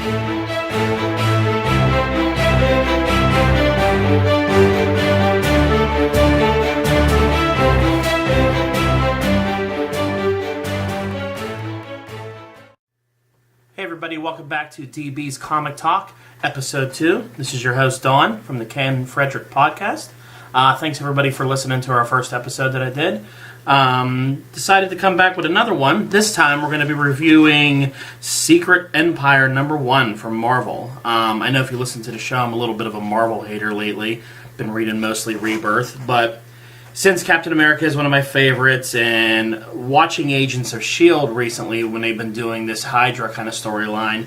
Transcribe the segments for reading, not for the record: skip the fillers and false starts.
Hey everybody, welcome back to DB's Comic Talk, Episode 2. This is your host, Dawn, from the Ken Frederick Podcast. Thanks everybody for listening to our first episode that I did. Decided to come back with another one. This time we're going to be reviewing Secret Empire #1 from Marvel. I know if you listen to the show, I'm a little bit of a Marvel hater lately. Been reading mostly Rebirth, but since Captain America is one of my favorites, and watching Agents of S.H.I.E.L.D. recently when they've been doing this Hydra kind of storyline,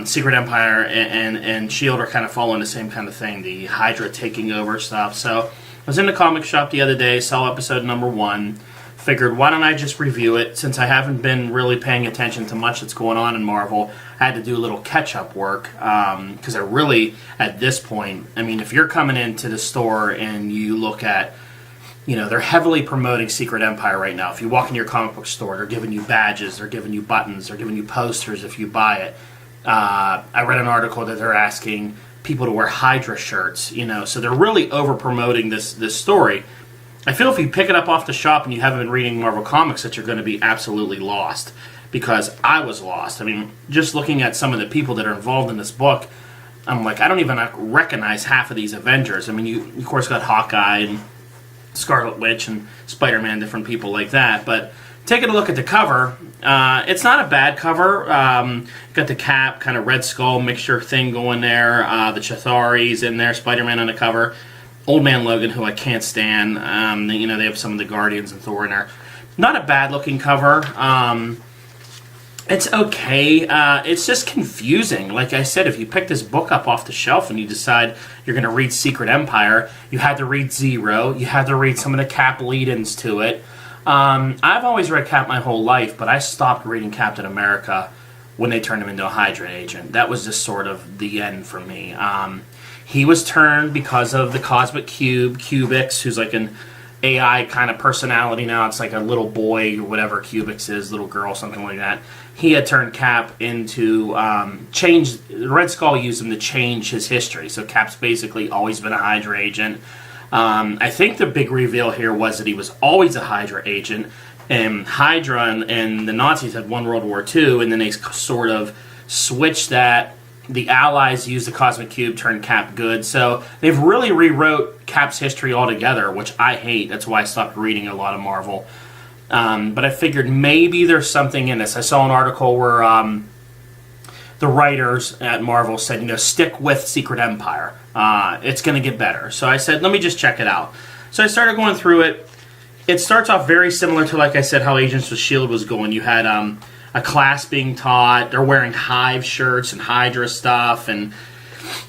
Secret Empire and S.H.I.E.L.D. are kind of following the same kind of thing, the Hydra taking over stuff. So I was in the comic shop the other day, saw episode #1, figured why don't I just review it, since I haven't been really paying attention to much that's going on in Marvel. I had to do a little catch-up work, because I really, at this point, I mean, if you're coming into the store and you look at, you know, they're heavily promoting Secret Empire right now. If you walk into your comic book store, they're giving you badges, they're giving you buttons, they're giving you posters if you buy it. I read an article that they're asking people to wear Hydra shirts, you know, so they're really over-promoting this story. I feel if you pick it up off the shop and you haven't been reading Marvel Comics that you're going to be absolutely lost, because I was lost. I mean, just looking at some of the people that are involved in this book, I'm like, I don't even recognize half of these Avengers. I mean, you, of course, got Hawkeye and Scarlet Witch and Spider-Man, different people like that. But taking a look at the cover, it's not a bad cover. Got the Cap, kind of Red Skull mixture thing going there. The Chitauri's in there, Spider-Man on the cover. Old Man Logan, who I can't stand. You know, they have some of the Guardians and Thor in there. Not a bad looking cover. It's okay. It's just confusing. Like I said, if you pick this book up off the shelf and you decide you're going to read Secret Empire, you had to read Zero. You had to read some of the Cap lead-ins to it. I've always read Cap my whole life, but I stopped reading Captain America when they turned him into a Hydra agent. That was just sort of the end for me. He was turned because of the Cosmic Cube, Cubix, who's like an AI kind of personality now. It's like a little boy or whatever Cubix is, little girl, something like that. He had turned Cap into, Red Skull used him to change his history. So Cap's basically always been a Hydra agent. I think the big reveal here was that he was always a Hydra agent. And Hydra and the Nazis had won World War II, and then they sort of switched that. The Allies used the Cosmic Cube, turned Cap good. So they've really rewrote Cap's history altogether, which I hate. That's why I stopped reading a lot of Marvel. But I figured maybe there's something in this. I saw an article where the writers at Marvel said, you know, stick with Secret Empire. It's going to get better. So I said, let me just check it out. So I started going through it. It starts off very similar to, like I said, how Agents of S.H.I.E.L.D. was going. You had a class being taught. They're wearing Hive shirts and Hydra stuff. And,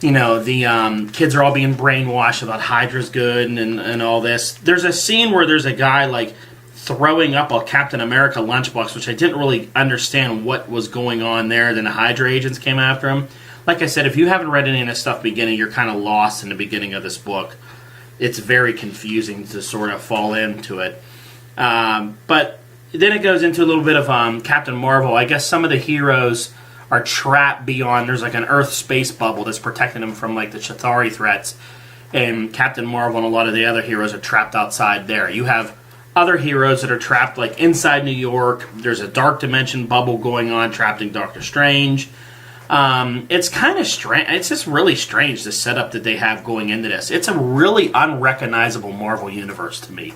you know, the kids are all being brainwashed about Hydra's good and all this. There's a scene where there's a guy, like, throwing up a Captain America lunchbox, which I didn't really understand what was going on there. Then the Hydra agents came after him. Like I said, if you haven't read any of this stuff beginning, you're kind of lost in the beginning of this book. It's very confusing to sort of fall into it. But then it goes into a little bit of Captain Marvel. I guess some of the heroes are trapped beyond. There's like an Earth space bubble that's protecting them from like the Chitauri threats. And Captain Marvel and a lot of the other heroes are trapped outside there. You have other heroes that are trapped like inside New York. There's a dark dimension bubble going on, trapped in Doctor Strange. It's kind of strange. It's just really strange, the setup that they have going into this. It's a really unrecognizable Marvel universe to me.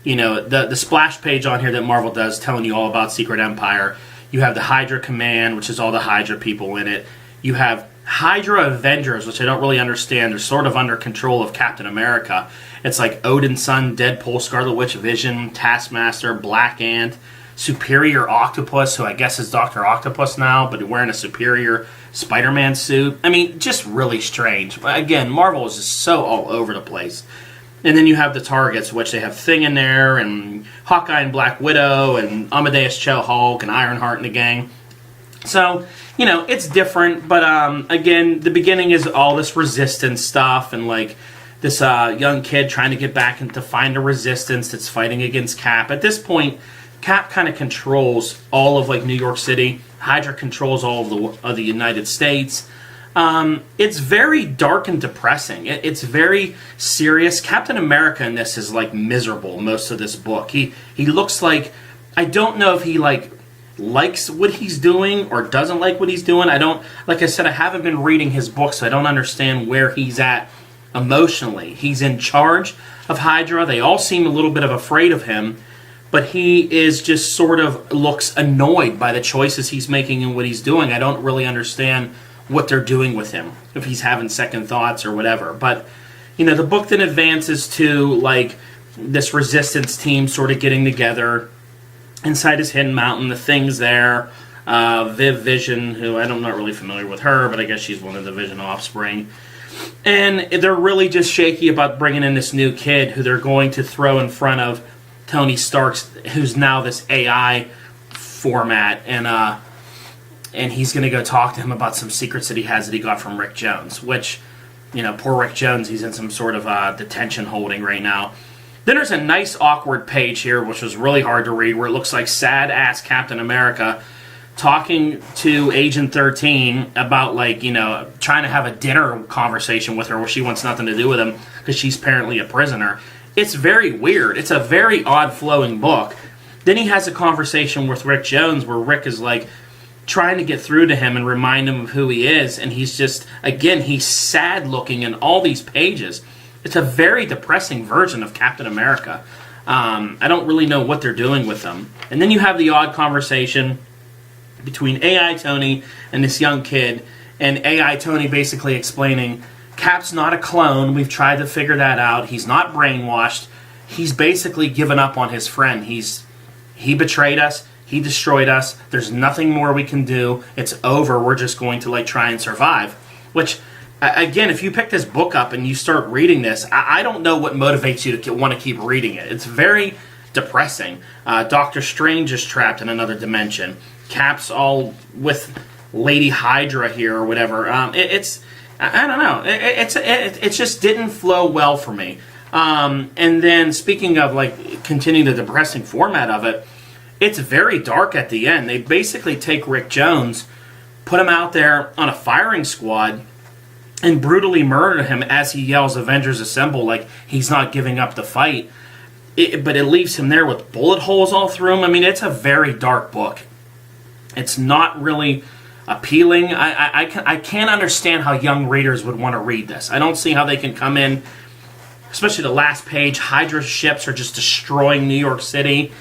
You know, the splash page on here that Marvel does telling you all about Secret Empire. You have the Hydra Command, which is all the Hydra people in it. You have Hydra Avengers, which I don't really understand. They're sort of under control of Captain America. It's like Odin's Son, Deadpool, Scarlet Witch, Vision, Taskmaster, Black Ant, Superior Octopus, who I guess is Dr. Octopus now, but wearing a Superior Spider-Man suit. I mean, just really strange. Again, Marvel is just so all over the place. And then you have the targets, which they have Thing in there, and Hawkeye and Black Widow, and Amadeus Cho Hulk, and Ironheart and the gang. So, you know, it's different, but again, the beginning is all this resistance stuff, and like this young kid trying to get back and to find a resistance that's fighting against Cap. At this point, Cap kind of controls all of like New York City. Hydra controls all of the United States. It's very dark and depressing. It's very serious. Captain America in this is like miserable most of this book. He looks like, I don't know if he likes what he's doing or doesn't like what he's doing. Like I said, I haven't been reading his book, so I don't understand where he's at emotionally. He's in charge of Hydra. They all seem a little bit of afraid of him, but he is just sort of looks annoyed by the choices he's making and what he's doing. I don't really understand what they're doing with him, if he's having second thoughts or whatever. But, the book then advances to, like, this resistance team sort of getting together inside his hidden mountain. The Thing's there. Vision, who I'm not really familiar with her, but I guess she's one of the Vision offspring. And they're really just shaky about bringing in this new kid who they're going to throw in front of Tony Stark's, who's now this AI format, and he's going to go talk to him about some secrets that he has that he got from Rick Jones, which, poor Rick Jones, he's in some sort of detention holding right now. Then there's a nice awkward page here, which was really hard to read, where it looks like sad-ass Captain America talking to Agent 13 about, trying to have a dinner conversation with her where she wants nothing to do with him because she's apparently a prisoner. It's very weird. It's a very odd-flowing book. Then he has a conversation with Rick Jones where Rick is, trying to get through to him and remind him of who he is, and he's just, again, he's sad-looking in all these pages. It's a very depressing version of Captain America. I don't really know what they're doing with them. And then you have the odd conversation between AI Tony and this young kid, and AI Tony basically explaining, Cap's not a clone, we've tried to figure that out, he's not brainwashed, he's basically given up on his friend, he betrayed us, he destroyed us, there's nothing more we can do, it's over, we're just going to try and survive. Which, again, if you pick this book up and you start reading this, I don't know what motivates you to want to keep reading it. It's very depressing. Doctor Strange is trapped in another dimension. Cap's all with Lady Hydra here or whatever. I don't know. It just didn't flow well for me. And then, speaking of continuing the depressing format of it, it's very dark at the end. They basically take Rick Jones, put him out there on a firing squad, and brutally murder him as he yells, Avengers Assemble, like he's not giving up the fight. But it leaves him there with bullet holes all through him. I mean, it's a very dark book. It's not really appealing. I can't understand how young readers would want to read this. I don't see how they can come in, especially the last page, Hydra ships are just destroying New York City.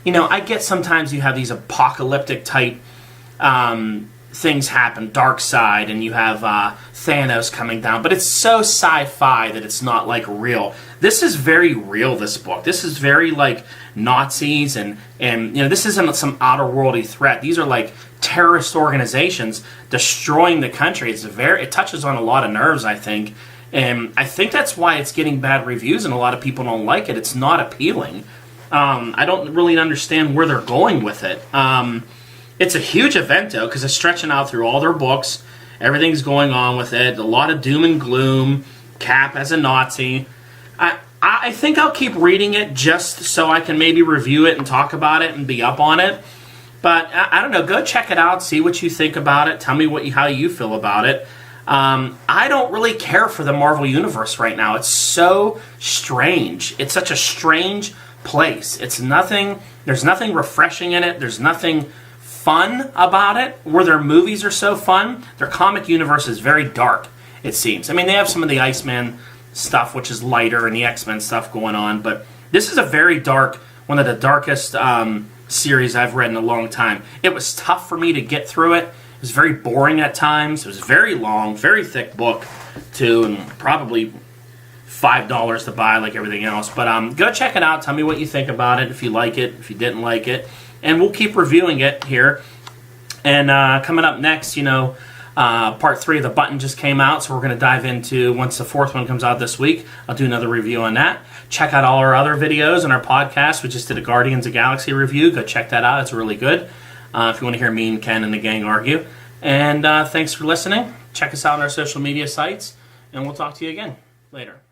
I get sometimes you have these apocalyptic type things happen, Dark Side, and you have Thanos coming down, but it's so sci-fi that it's not real. This is very real, this book. This is very Nazis and this isn't some outer worldy threat. These are terrorist organizations destroying the country. It touches on a lot of nerves, I think. And I think that's why it's getting bad reviews and a lot of people don't like it. It's not appealing. I don't really understand where they're going with it. It's a huge event, though, because it's stretching out through all their books. Everything's going on with it. A lot of doom and gloom. Cap as a Nazi. I think I'll keep reading it just so I can maybe review it and talk about it and be up on it. But I don't know. Go check it out. See what you think about it. Tell me how you feel about it. I don't really care for the Marvel Universe right now. It's so strange. It's such a strange place. There's nothing refreshing in it. There's nothing fun about it. Where their movies are so fun, their comic universe is very dark, it seems. I mean, they have some of the Iceman stuff, which is lighter, and the X-Men stuff going on, but this is a very dark, one of the darkest series I've read in a long time. It was tough for me to get through it. It was very boring at times. It was very long, very thick book, too, and probably $5 to buy like everything else. But go check it out. Tell me what you think about it, if you like it, if you didn't like it. And we'll keep reviewing it here. And coming up next, part 3 of The Button just came out, so we're going to dive into, once the 4th one comes out this week, I'll do another review on that. Check out all our other videos and our podcast. We just did a Guardians of the Galaxy review. Go check that out. It's really good. If you want to hear me and Ken and the gang argue. And thanks for listening. Check us out on our social media sites, and we'll talk to you again later.